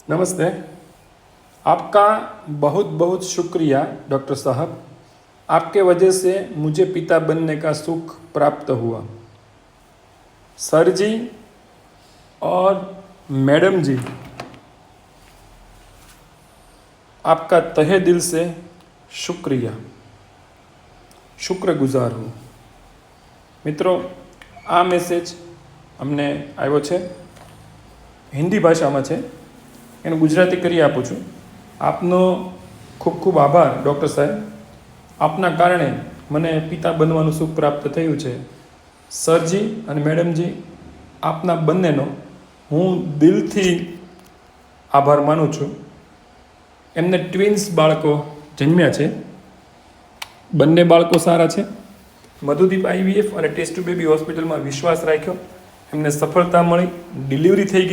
नमस्ते। आपका बहुत बहुत शुक्रिया डॉक्टर साहब। आपके वजह से मुझे पिता बनने का सुख प्राप्त हुआ। सर जी और मैडम जी, आपका तहे दिल से शुक्रिया, शुक्रगुजार हूँ। મિત્રો, આ મેસેજ અમને આવ્યો છે, હિન્દી ભાષામાં છે, એનું ગુજરાતી કરી આપું છું। આપનો ખૂબ ખૂબ આભાર ડૉક્ટર સાહેબ। આપના કારણે મને પિતા બનવાનું સુખ પ્રાપ્ત થયું છે। સરજી અને મેડમજી, આપના બંનેનો હું દિલથી આભાર માનું છું। એમને ટ્વિન્સ બાળકો જન્મ્યા છે। બંને બાળકો સારા છે। મધુદીપ IVF અને ટેસ્ટ ટુ બેબી હોસ્પિટલમાં વિશ્વાસ રાખ્યો, એમને સફળતા મળી, ડિલિવરી થઈ ગઈ।